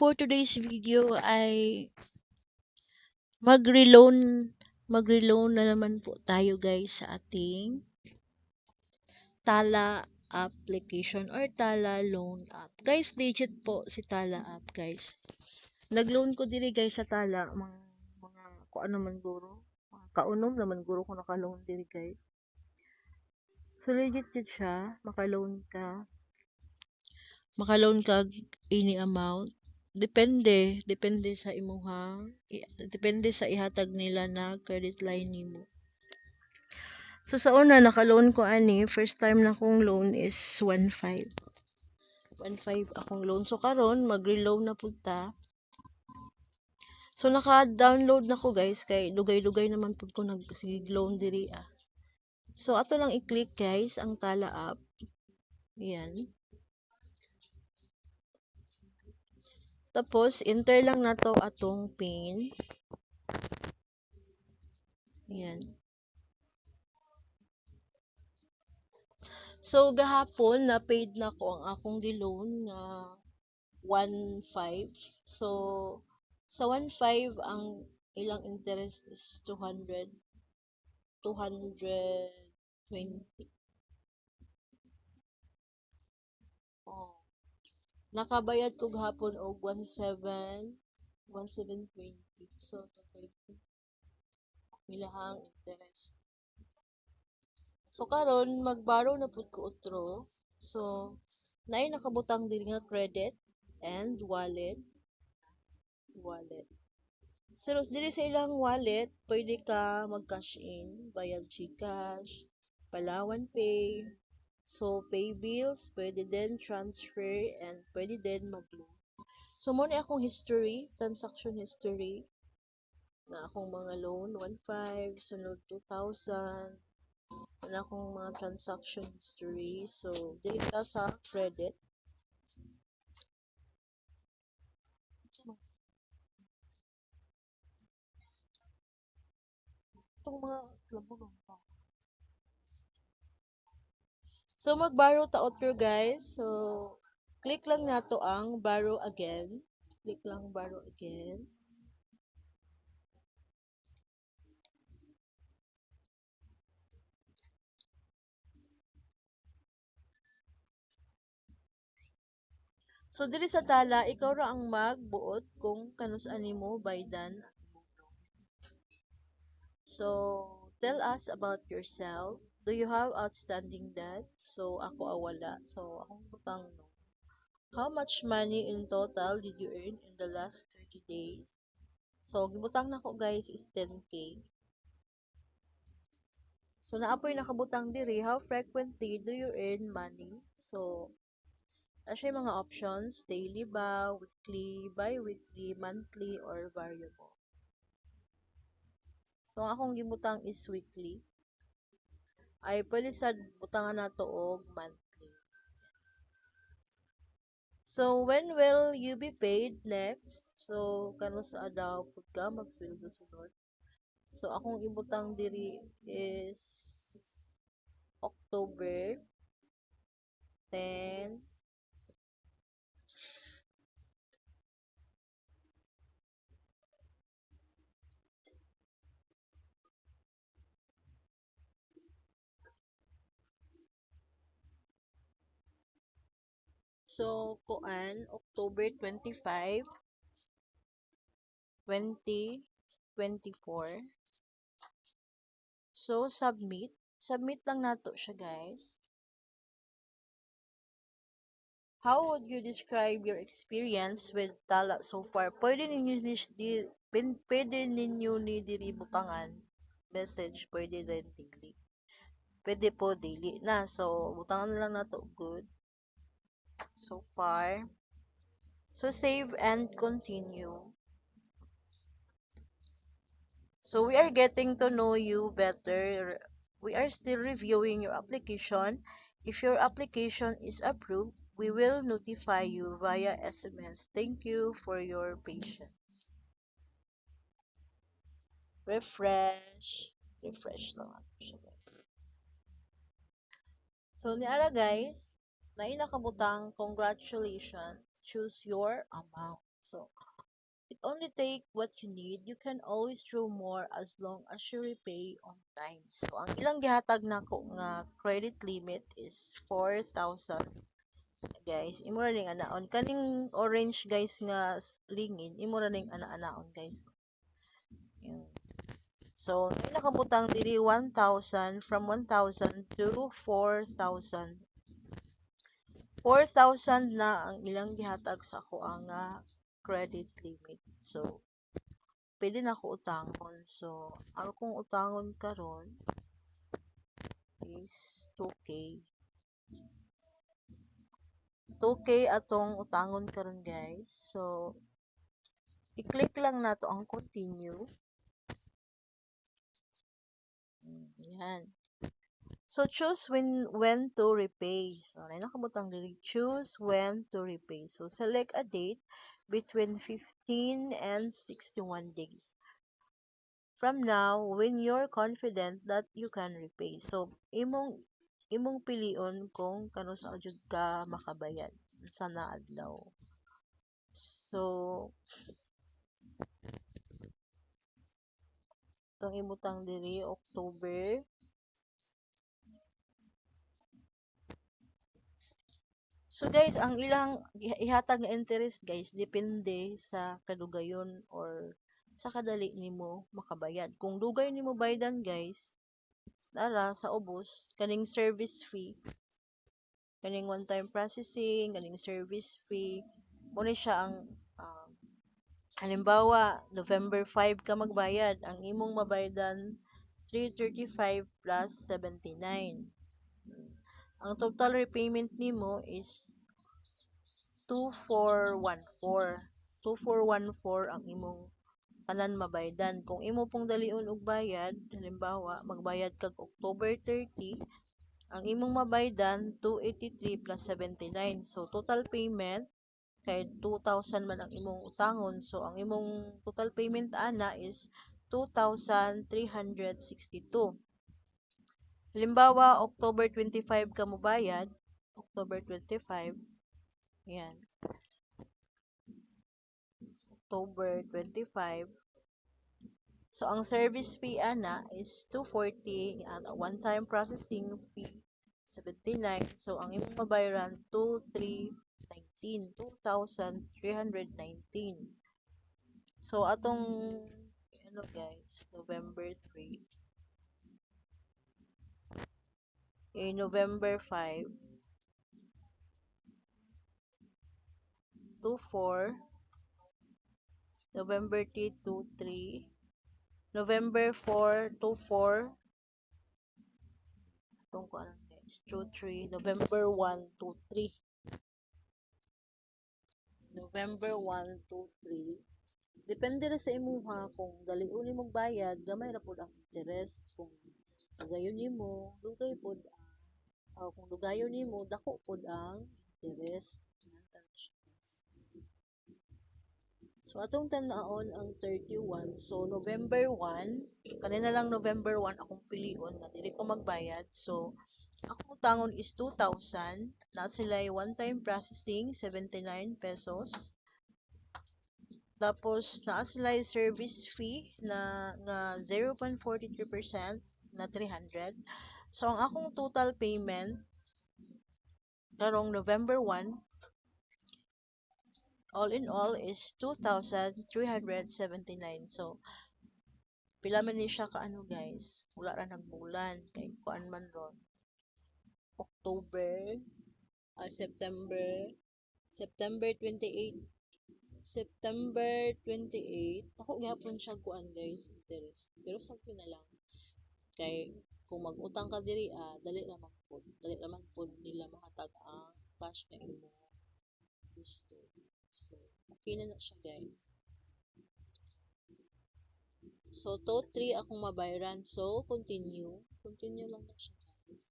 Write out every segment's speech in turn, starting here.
for today's video ay magre-loan na naman po tayo guys sa ating Tala application or Tala loan app. Guys, legit po si Tala app, guys. Nag-loan ko diri guys sa Tala mga kung ano man guro. Mga kaunom naman guro ko naka-loan diri guys. So legit jud siya, maka-loan ka any amount. Depende sa imuha, depende sa ihatag nila na credit line nimo. So sa una naka-loan ko ani, first time na kong loan is 1.5. 1.5 akong loan. So karon magre-loan na pud ta. So naka-download na ko guys kay dugay-dugay naman pud ko nag loan diri ah. So ato lang i-click guys ang Tala app. Yan. Tapos enter lang nato atong PIN. Yan. So gahapon na paid na ko ang akong di-loan nga 1.5. So sa 1.5 ang ilang interest is 220. Oh. Nakabayad ko gahapon og 1720. So 220 ilahang interest. So karon mag-borrow na pud ko utro. So naay nakabutang diri nga credit and wallet. So diri sa ilang wallet, pwede ka mag-cash in, bayad GCash, Palawan Pay. So pay bills, pwede din transfer and pwede din mag-loan. So mo ni akong history, transaction history na akong mga loan 1.5, sunod 2,000, na akong mga transaction history. So dili ka sa credit. Itong mga labulong pa. So mag-borrow ta otro guys. So click lang nato ang borrow again. Click lang borrow again. So diri sa Tala, ikaw ra ang magbuot kung kanus ani mo baydan. So tell us about yourself. Do you have outstanding debt? So ako wala. So akong butang no. How much money in total did you earn in the last 30 days? So gibutang nako guys is 10k. So naapoy nakabutang diri, how frequently do you earn money? So siya mga options, daily ba, weekly, bi-weekly, monthly, or variable. So ang akong gibutang is weekly. Ay pwede sad butangan nato og monthly. So when will you be paid next? So kano sa daw pud ka magsweldo sunod. So akong ibutang diri is October 10. So kuan October 25, 2024. So submit. Submit lang nato siya guys. How would you describe your experience with Tala so far? Pwede ninyo ni diri butangan message, pwede din daily. Pwede po daily na. So butangan na lang nato good so far. So save and continue. So we are getting to know you better. We are still reviewing your application. If your application is approved, we will notify you via SMS. Thank you for your patience. Refresh. Refresh lang natin siya guys. So niara guys, na nakabutang congratulations. Choose your amount. So it only take what you need. You can always draw more as long as you repay on time. So ang ilang gihatag nako nga credit limit is 4,000. Guys, imo ra ning anaon kaning orange guys nga lingin, imo ra ning ana-anaon guys. Yun. So, may nakabutang diri 1,000 from 1,000 to 4,000. 4,000 na ang ilang gihatag sa ako ang credit limit. So, pwede na ako utangon. So, ang akong utangon karon is 2K. 2K atong utangon karon guys. So, i-click lang nato ang continue. Yan. So, choose when to repay. So, na nakabutang dili, choose when to repay. So, select a date between 15 and 61 days. From now, when you're confident that you can repay. So, imong pilion kung kano sa jud ka makabayad sa naadlaw. So, itong imutang diri October. So guys, ang ilang ihatag nga interest guys depende sa kadugayon or sa kadali nimo makabayad. Kung dugay nimo bayadan guys, dara sa ubos kaning service fee, kaning one time processing, kaning service fee, mo ni siya ang halimbawa November 5 ka magbayad, ang imong mabayadan 335 plus 79. Ang total repayment nimo is 2414. 2414 ang imong tanan mabaydan. Kung imo pong dalion og bayad, halimbawa, magbayad kag October 30, ang imong mabaydan 283 plus 79. So total payment kay 2,000 man ang imong utangon. So ang imong total payment ana is 2,362. Halimbawa, October 25 ka mo bayad, October 25, yan, October 25. So, ang service fee ana is 240 at one-time processing fee 79. So, ang imong mabayaran 2,319. So, atong ano guys, November 3, November 5, 24, November 3, 23, November 4, 24, itong ko ano guys, 23, November 1, 23, November 1, 23. Depende ra sa imuha kung dalion nimong bayad, gamay ra pud ang interest. Kung dugayon nimo, dugay pud kung dugayon nimo, dako pud ang interest. So atong tan-aon ang 31. So November 1, kanina lang November 1 akong pilion nga dili ko magbayad. So akong tangon is 2,000. Na sila one-time processing 79 pesos. Tapos naa sila service fee na nga 0.43% na 300. So ang akong total payment karong November 1 all in all is 2,379. So pila man ni siya ka ano guys, wala ra nagbulan kay kuan man ron. October, September, September 28, September 28, ako gyapon siya kuan guys, interest. Pero sakto na lang kay kung mag-utang ka diri dali naman pod. Dali naman pod nila mahatag ang cash na imo gusto. So, okay na siya guys. So, to 3 akong mabayaran. So, continue. Continue lang na siya guys.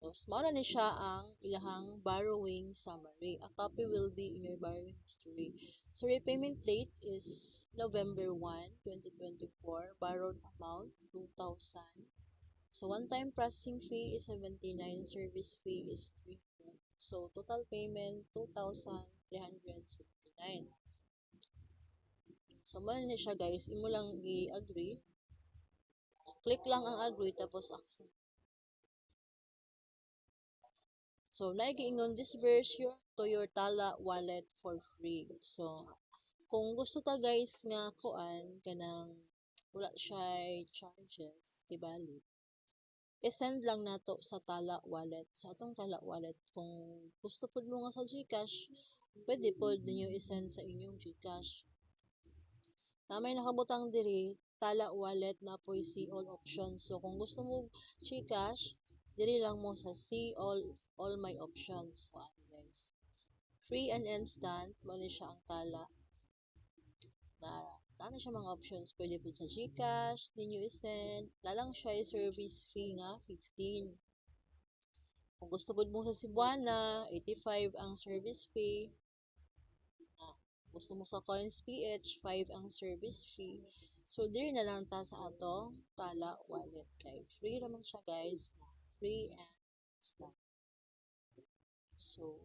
So, mao ni siya ang ilahang borrowing summary. A copy will be in your borrowing history. So, repayment date is November 1, 2024. Borrowed amount 2,000. So, one-time processing fee is 79. Service fee is 300. So, total payment 2,360. So, man na siya guys, imo lang i-agree. Click lang ang agree tapos accept. So, naigiingon disperse to your Tala wallet for free. So, kung gusto ta guys nga kuan kanang wala siya charges, kibali. I-send lang nato sa Tala wallet. Sa atong Tala wallet kung gusto pud mo nga sa GCash, pwede pod ninyo i-send sa inyong GCash. Na may nakabutang diri, Tala wallet na po'y see all options. So kung gusto mo GCash, diri lang mo sa see all my options. So ano guys. Free and instant, mo ni siya ang Tala na ano siya mga options. Pwede po sa GCash, ninyo i-send. Lalang siya yung service fee nga, 15. Kung gusto po mo sa Cebuana, 85 ang service fee. Gusto mo sa Coins PH, 5 ang service fee. So, there na lang ta sa atong Tala wallet kay free naman siya guys. Free and stuff. So,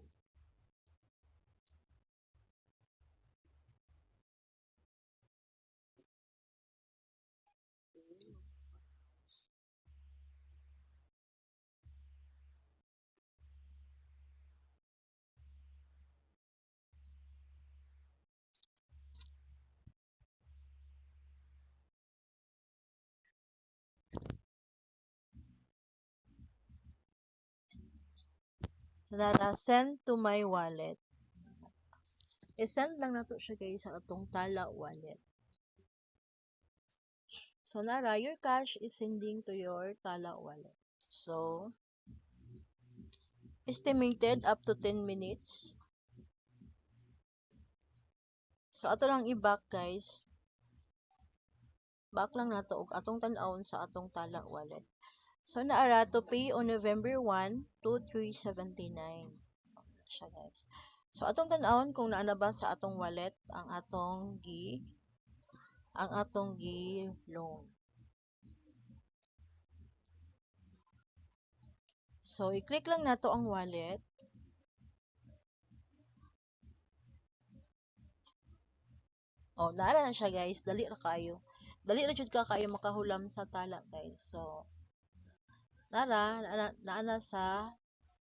nara send to my wallet. I-send lang nato siya guys sa atong Tala wallet. So, nara, your cash is sending to your Tala wallet. So, estimated up to 10 minutes. So, ato lang i-back guys. Back lang nato og atong tan-awon sa atong Tala wallet. So, naara to pay on November 1, 2379. Siya guys. So, atong tan-awon kung naa na ba sa atong wallet ang atong gi loan. So, i-click lang nato ang wallet. Oh, naara na siya guys. Dali ra kayo. Dali ra jud ka kayo makahulam sa Tala guys. So, naana sa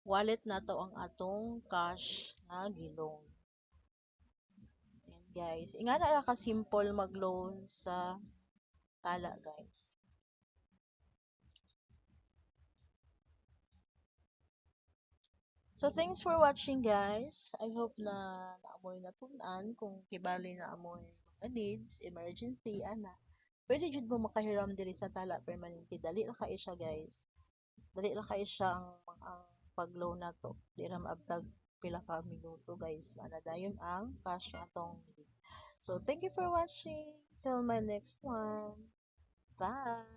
wallet nato ang atong cash na gilong. Ayan guys. Ingana ra ka simple mag-loan sa Tala guys. So thanks for watching guys. I hope na naamoy natunan kung kibali na amoy mga needs, emergency, ana. Pwede jud mo makahiram diri sa Tala permanente. Dali ra kay siya guys. Dali ra kay siya ang pag-loan nato. Di ra maabtag pila ka minuto guys. Ana dayon ang cash atong. So thank you for watching. Till my next one. Bye.